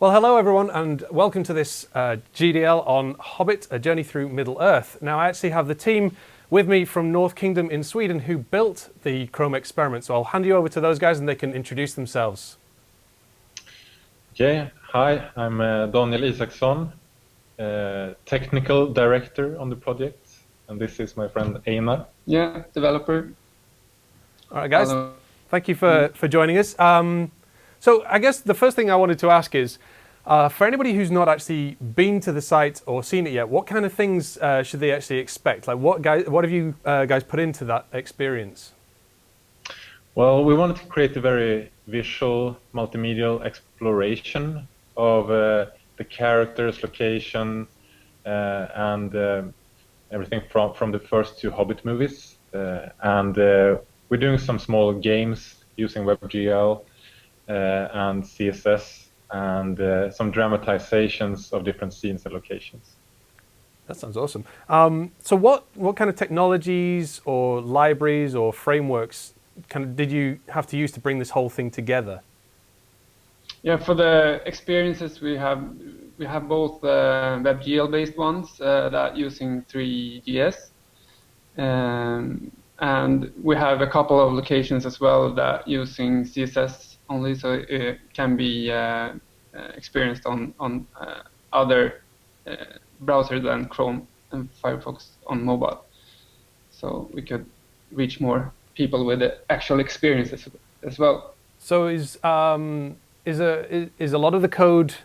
Well, hello everyone, and welcome to this GDL on Hobbit, A Journey Through Middle-earth. Now, I actually have the team with me from North Kingdom in Sweden who built the Chrome experiment, so I'll hand you over to those guys and they can introduce themselves. Okay, hi, I'm Daniel Isaksson, technical director on the project, and this is my friend Einar. Yeah, developer. All right, guys, Hello. thank you for joining us. So I guess the first thing I wanted to ask is, for anybody who's not actually been to the site or seen it yet, what kind of things should they actually expect? Like, what have you guys put into that experience? Well, we wanted to create a very visual, multimedia exploration of the characters, location, and everything from the first two Hobbit movies. And we're doing some small games using WebGL and CSS and some dramatizations of different scenes and locations. That sounds awesome. So what kind of technologies or libraries or frameworks did you have to use to bring this whole thing together? Yeah, for the experiences we have both WebGL based ones that using 3GS, and we have a couple of locations as well that using CSS only, so it can be experienced on other browsers than Chrome and Firefox on mobile. So we could reach more people with the actual experiences as well. So is a lot of the code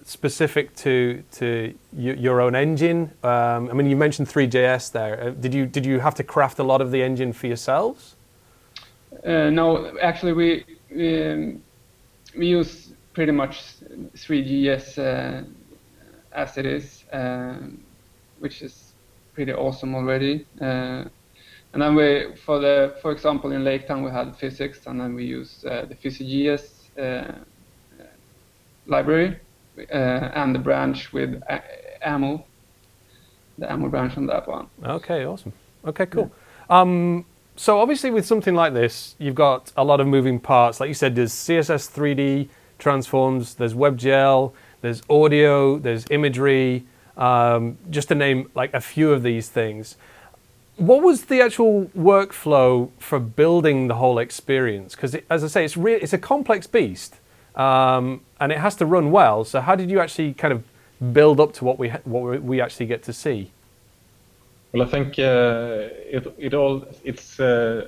specific to your own engine? I mean, you mentioned 3JS there. Did you have to craft a lot of the engine for yourselves? No, actually we use pretty much 3GS as it is, which is pretty awesome already. And then for example, in Lake Town we had physics, and then we used the PhysicsJS library and the branch with ammo, the ammo branch on that one. Okay, awesome. Okay, cool. Yeah. So obviously with something like this, you've got a lot of moving parts. Like you said, there's CSS 3D transforms, there's WebGL, there's audio, there's imagery, just to name like a few of these things. What was the actual workflow for building the whole experience? Because as I say, it's a complex beast, and it has to run well. So how did you actually kind of build up to what we actually get to see? Well, I think it's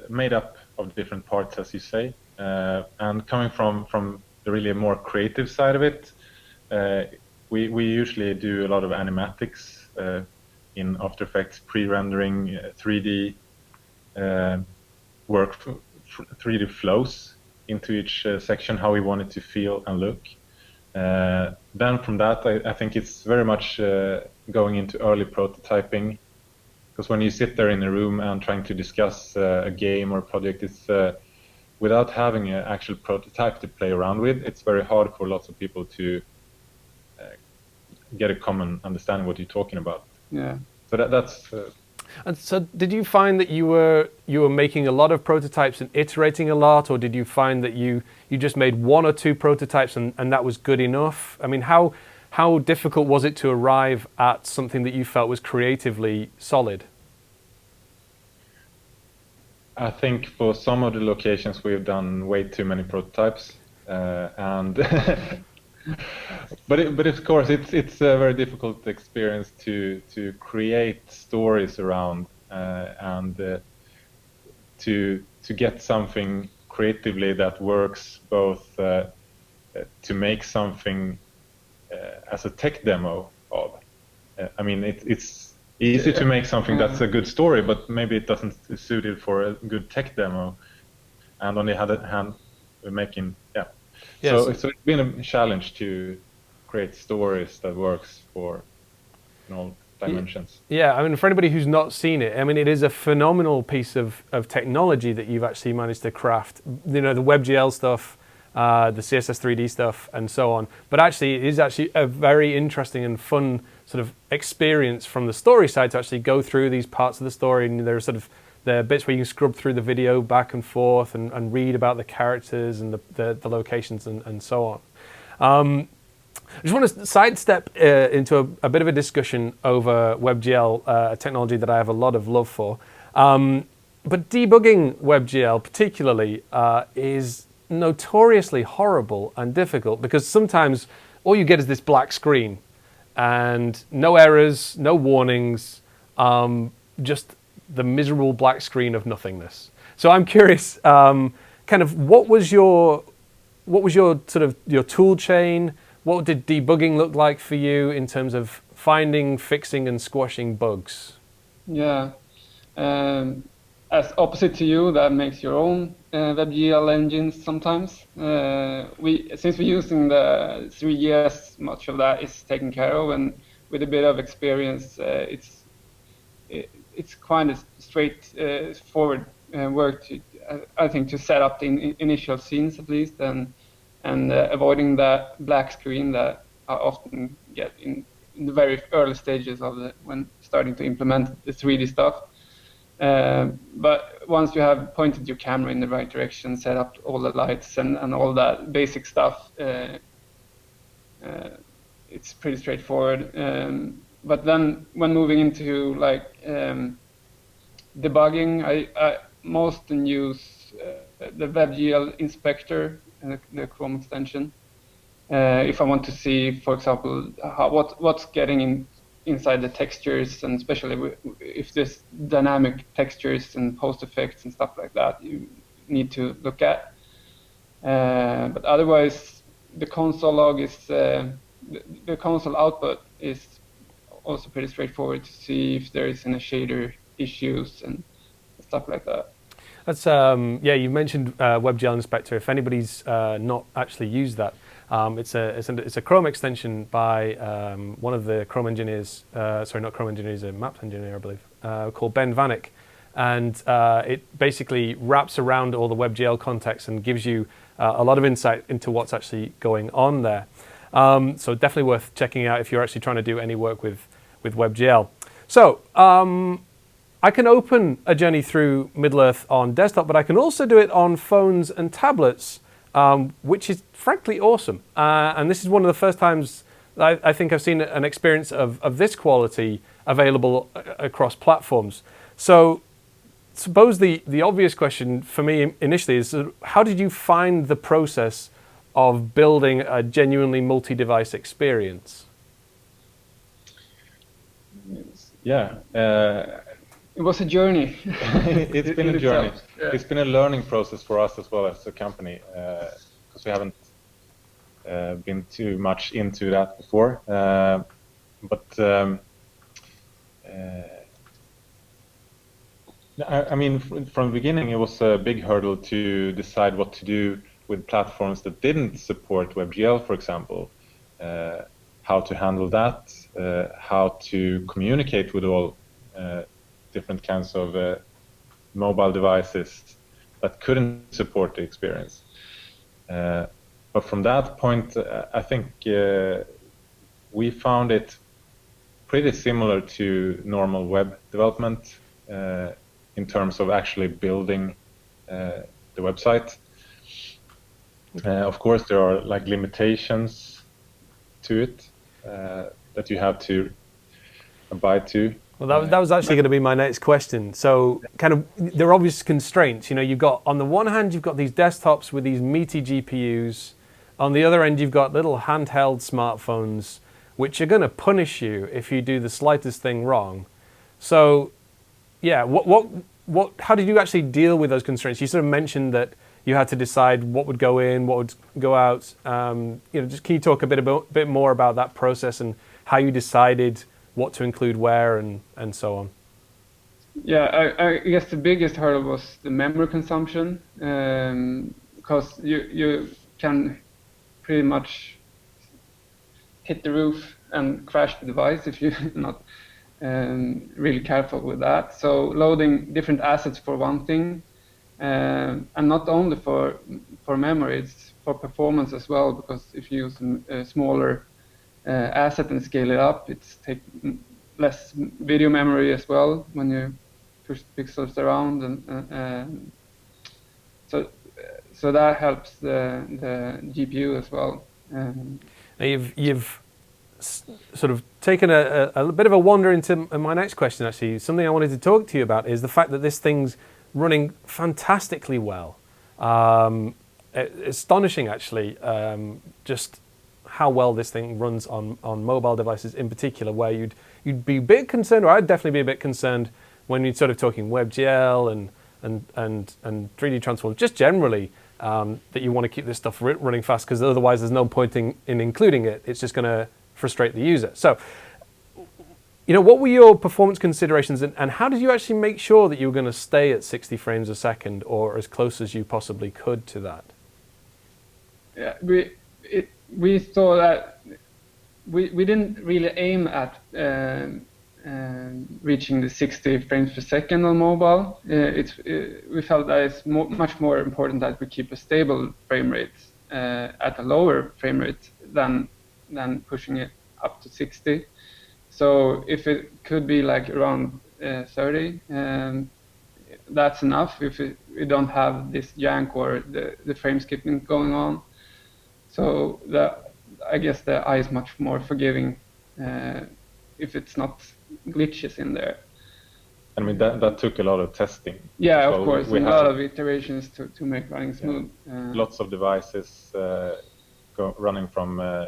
made up of different parts, as you say, and coming from the really more creative side of it, we usually do a lot of animatics in After Effects, pre-rendering, 3D work, 3D flows into each section, how we want it to feel and look. Then from that, I think it's very much going into early prototyping. Because when you sit there in a room and trying to discuss a game or project, it's without having an actual prototype to play around with, it's very hard for lots of people to get a common understanding what you're talking about. Yeah. So that's. And so, did you find that you were making a lot of prototypes and iterating a lot, or did you find that you just made one or two prototypes and that was good enough? I mean, how difficult was it to arrive at something that you felt was creatively solid? I think for some of the locations we've done way too many prototypes, and but of course it's a very difficult experience to create stories around and to get something creatively that works both to make something as a tech demo of. I mean, it's easy to make something that's a good story, but maybe it doesn't suit it for a good tech demo. And on the other hand, we're making, yeah. Yes. So it's been a challenge to create stories that works for all dimensions. Yeah, I mean, for anybody who's not seen it, I mean, it is a phenomenal piece of technology that you've actually managed to craft. You know, the WebGL stuff, the CSS 3D stuff, and so on. But actually, it is actually a very interesting and fun sort of experience from the story side to actually go through these parts of the story. And there are sort of the bits where you can scrub through the video back and forth and read about the characters and the locations and so on. I just want to sidestep into a bit of a discussion over WebGL, a technology that I have a lot of love for. But debugging WebGL particularly is notoriously horrible and difficult because sometimes all you get is this black screen and no errors, no warnings, just the miserable black screen of nothingness. So I'm curious, kind of what was your sort of your tool chain? What did debugging look like for you in terms of finding, fixing, and squashing bugs? Yeah, as opposite to you, that makes your own WebGL engines sometimes. Since we're using the 3GS, much of that is taken care of, and with a bit of experience, it's quite a straightforward work to, I think, to set up the initial scenes at least, and avoiding that black screen that I often get in the very early stages of when starting to implement the 3D stuff. But once you have pointed your camera in the right direction, set up all the lights and all that basic stuff, it's pretty straightforward. But then when moving into like debugging, I mostly use the WebGL Inspector, the Chrome extension. If I want to see, for example, what's getting inside the textures, and especially if there's dynamic textures and post effects and stuff like that, you need to look at. But otherwise, the console log is the console output is also pretty straightforward to see if there is any shader issues and stuff like that. That's yeah. You mentioned WebGL Inspector. If anybody's not actually used that, it's a Chrome extension by one of the Chrome engineers. Sorry, not Chrome engineers, a Maps engineer, I believe, called Ben Vanek, and it basically wraps around all the WebGL context and gives you a lot of insight into what's actually going on there. So definitely worth checking out if you're actually trying to do any work with WebGL. So. I can open a journey through Middle-earth on desktop, but I can also do it on phones and tablets, which is frankly awesome. And this is one of the first times I think I've seen an experience of this quality available across platforms. So suppose the obvious question for me initially is, how did you find the process of building a genuinely multi-device experience? Yeah. It was a journey. It's been a journey. Yeah. It's been a learning process for us as well as a company, because we haven't been too much into that before. I mean, from the beginning, it was a big hurdle to decide what to do with platforms that didn't support WebGL, for example. How to handle that, how to communicate with all different kinds of mobile devices that couldn't support the experience. But from that point, I think we found it pretty similar to normal web development in terms of actually building the website. Of course, there are like limitations to it that you have to abide to. Well, that was actually going to be my next question. So, kind of, there are obvious constraints. You know, you've got, on the one hand, you've got these desktops with these meaty GPUs. On the other end, you've got little handheld smartphones, which are going to punish you if you do the slightest thing wrong. So, yeah, how did you actually deal with those constraints? You sort of mentioned that you had to decide what would go in, what would go out. You know, just can you talk a bit more about that process and how you decided what to include where and so on? Yeah, I guess the biggest hurdle was the memory consumption, because you can pretty much hit the roof and crash the device if you're not really careful with that. So loading different assets for one thing, and not only for memory, it's for performance as well, because if you use a smaller asset and scale it up, it's take less video memory as well when you push pixels around, and so that helps the GPU as well. Now you've sort of taken a bit of a wander into my next question, actually. Something I wanted to talk to you about is the fact that this thing's running fantastically well. Astonishing, actually, just how well this thing runs on mobile devices in particular, where you'd be a bit concerned, or I'd definitely be a bit concerned when you're sort of talking WebGL and 3D transforms, just generally, that you want to keep this stuff running fast, because otherwise there's no point in including it. It's just going to frustrate the user. So, what were your performance considerations, and how did you actually make sure that you were going to stay at 60 frames a second, or as close as you possibly could to that? Yeah, we saw that we didn't really aim at reaching the 60 frames per second on mobile. We felt that it's much more important that we keep a stable frame rate at a lower frame rate than pushing it up to 60. So if it could be like around 30, that's enough if we don't have this jank or the frame skipping going on. So I guess the eye is much more forgiving if it's not glitches in there. I mean, that took a lot of testing. Yeah, so of course, we a had lot of iterations to make running smooth. Lots of devices running from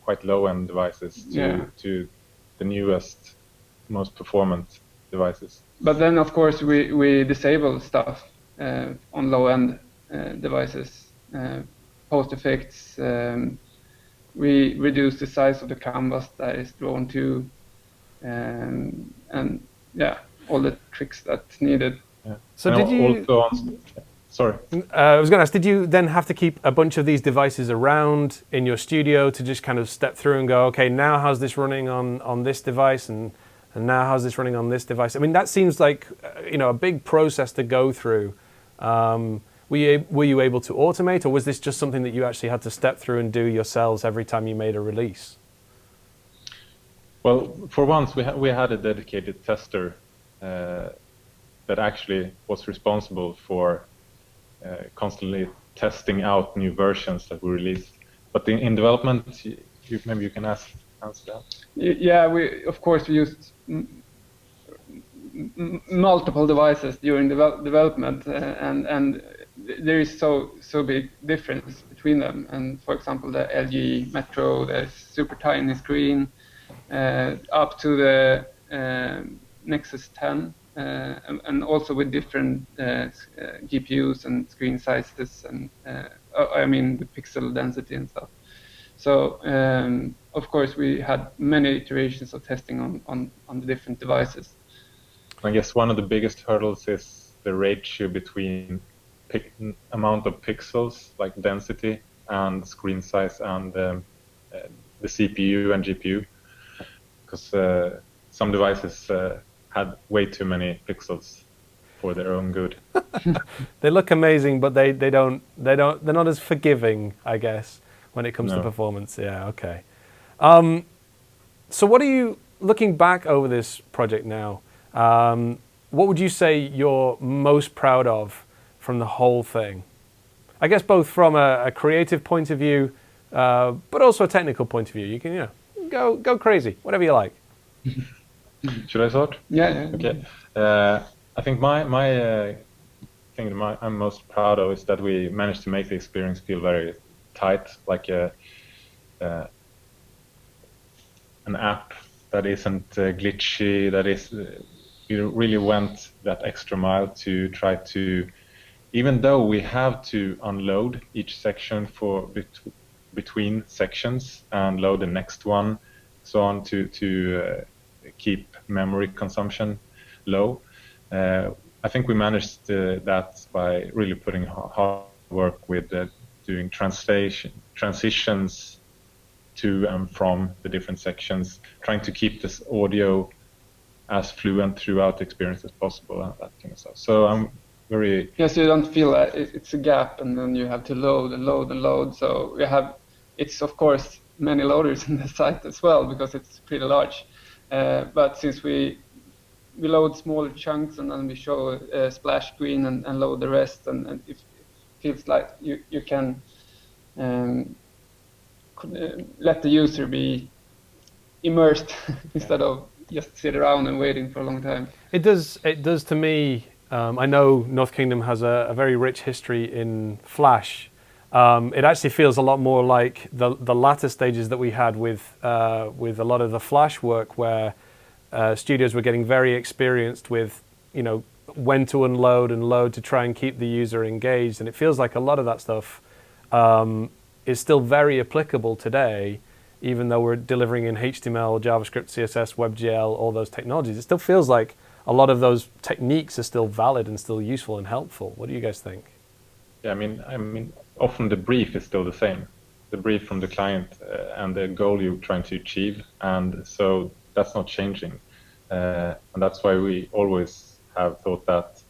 quite low-end devices to the newest, most performant devices. But then, of course, we disable stuff on low-end devices, post effects. We reduce the size of the canvas that is drawn to, and all the tricks that's needed. Yeah. So and did you? Sorry. I was going to ask, did you then have to keep a bunch of these devices around in your studio to just kind of step through and go, okay, now how's this running on this device, and now how's this running on this device? I mean, that seems like a big process to go through. Were you able to automate, or was this just something that you actually had to step through and do yourselves every time you made a release? Well, for once, we had a dedicated tester that actually was responsible for constantly testing out new versions that we released. But in development, maybe you can answer that. Yeah, of course we used multiple devices during development, and there is so big difference between them. And for example, the LG Metro, the super tiny screen, up to the Nexus 10. And also with different GPUs and screen sizes, and I mean the pixel density and stuff. So of course we had many iterations of testing on the different devices. I guess one of the biggest hurdles is the ratio between amount of pixels, like density, and screen size, and the CPU and GPU, because some devices had way too many pixels for their own good. They look amazing, but they're not as forgiving, I guess, when it comes to performance. Yeah, okay. So what are you, looking back over this project now, what would you say you're most proud of from the whole thing? I guess both from a creative point of view, but also a technical point of view. You can go crazy, whatever you like. Should I start? Yeah. Okay. I think my thing that I'm most proud of is that we managed to make the experience feel very tight, like an app that isn't glitchy. That is, we really went that extra mile to try to, even though we have to unload each section for between sections and load the next one, so on, to keep memory consumption low. I think we managed that by really putting hard work with doing transitions to and from the different sections, trying to keep this audio as fluent throughout the experience as possible, and that kind of stuff. So I'm very... Yes, you don't feel that it's a gap and then you have to load and load and load. So it's of course many loaders in the site as well, because it's pretty large. But since we load smaller chunks and then we show a splash screen and load the rest, and it feels like you can let the user be immersed instead of just sit around and waiting for a long time. It does to me. I know North Kingdom has a very rich history in Flash. It actually feels a lot more like the latter stages that we had with a lot of the Flash work, where studios were getting very experienced with, when to unload and load to try and keep the user engaged. And it feels like a lot of that stuff is still very applicable today, even though we're delivering in HTML, JavaScript, CSS, WebGL, all those technologies. It still feels like a lot of those techniques are still valid and still useful and helpful. What do you guys think? Yeah, I mean, often the brief is still the same, the brief from the client and the goal you're trying to achieve, and so that's not changing. And that's why we always have thought that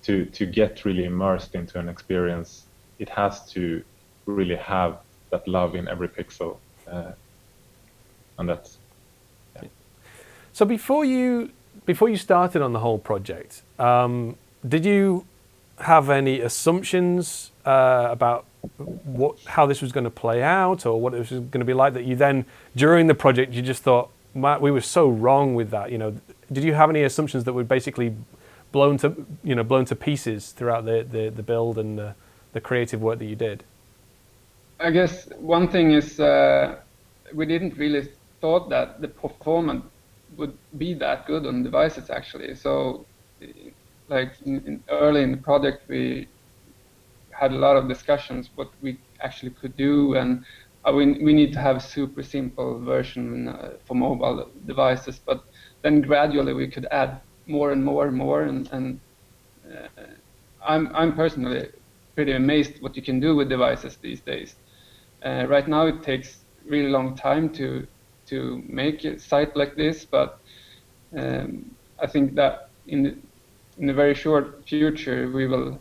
to get really immersed into an experience, it has to really have that love in every pixel. And that's, yeah. So before you started on the whole project, did you have any assumptions about how this was going to play out, or what it was going to be like, that you then, during the project, you just thought, we were so wrong with that? Did you have any assumptions that were basically blown to pieces throughout the build and the creative work that you did? I guess one thing is we didn't really thought that the performance would be that good on devices, actually. So like early in the project, we had a lot of discussions what we actually could do, and we need to have a super simple version for mobile devices, but then gradually we could add more and more and more, and I'm personally pretty amazed what you can do with devices these days. Right now it takes really long time to make a site like this, but I think that in the very short future we will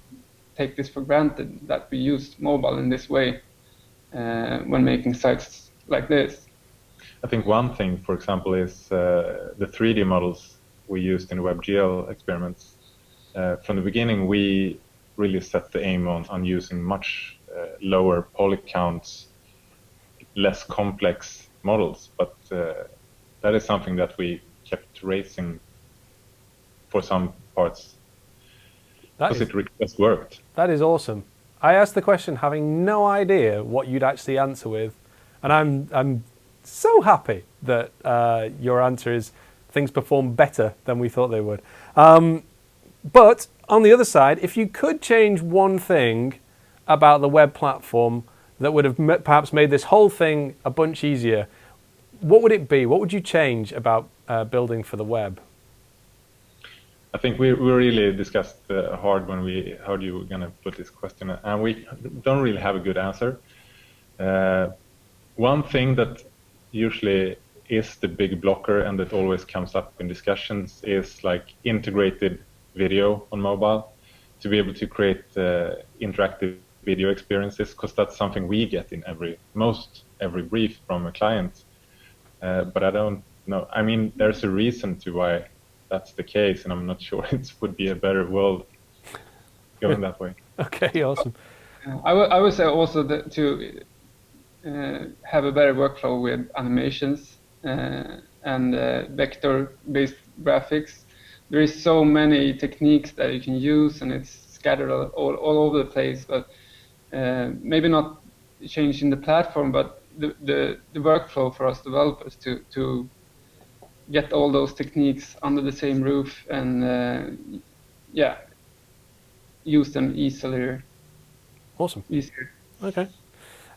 take this for granted, that we use mobile in this way when making sites like this. I think one thing, for example, is the 3D models we used in the WebGL experiments. From the beginning, we really set the aim on using much lower poly counts, less complex models, but that is something that we kept raising for some parts because it just worked. That is awesome. I asked the question having no idea what you'd actually answer with, and I'm so happy that your answer is things perform better than we thought they would. But on the other side, if you could change one thing about the web platform that would have perhaps made this whole thing a bunch easier, what would it be? What would you change about building for the web? I think we really discussed hard when we heard you were going to put this question, and we don't really have a good answer. One thing that usually is the big blocker and that always comes up in discussions is like integrated video on mobile, to be able to create interactive video experiences, because that's something we get in every brief from a client. But I don't know. I mean, there's a reason to why that's the case, and I'm not sure it would be a better world going that way. Okay, awesome. I would say also that to have a better workflow with animations and vector-based graphics. There is so many techniques that you can use, and it's scattered all over the place. But maybe not changing the platform, but the workflow for us developers to get all those techniques under the same roof and use them easily. Awesome. Easier. Okay.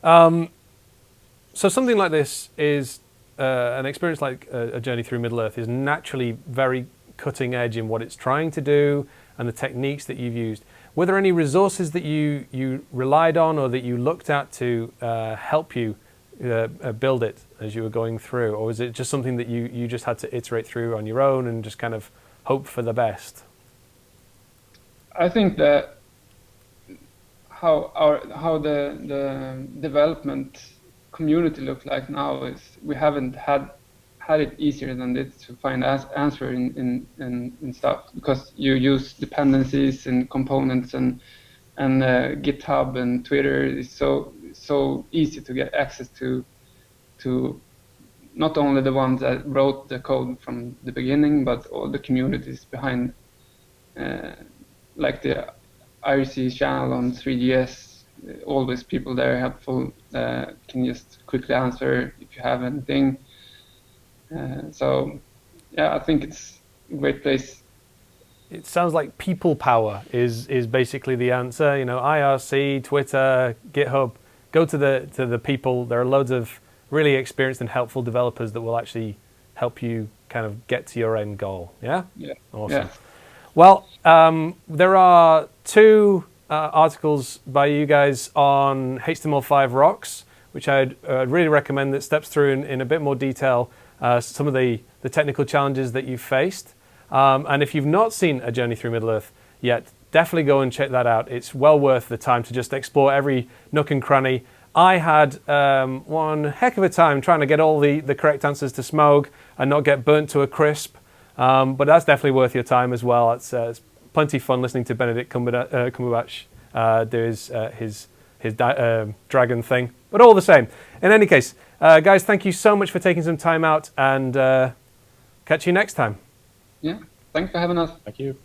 So something like this is an experience like a journey through Middle-earth is naturally very cutting edge in what it's trying to do and the techniques that you've used. Were there any resources that you relied on or that you looked at to help you build it as you were going through, or was it just something that you just had to iterate through on your own and just kind of hope for the best? I think that how the development community looks like now is we haven't had it easier than this to find answer in stuff, because you use dependencies and components and GitHub and Twitter is so so easy to get access to not only the ones that wrote the code from the beginning, but all the communities behind, like the IRC channel on 3GS. Always people there helpful, can just quickly answer if you have anything. So yeah, I think it's a great place. It sounds like people power is basically the answer. You know, IRC, Twitter, GitHub. Go to the people. There are loads of really experienced and helpful developers that will actually help you kind of get to your end goal. Yeah? Yeah. Awesome. Yeah. Well, there are 2 articles by you guys on HTML5 Rocks, which I'd really recommend, that steps through in a bit more detail some of the technical challenges that you've faced. And if you've not seen A Journey Through Middle-earth yet, definitely go and check that out. It's well worth the time to just explore every nook and cranny. I had one heck of a time trying to get all the correct answers to Smoke and not get burnt to a crisp. But that's definitely worth your time as well. It's plenty fun listening to Benedict Cumberbatch do his dragon thing. But all the same. In any case, guys, thank you so much for taking some time out, and catch you next time. Yeah. Thanks for having us. Thank you.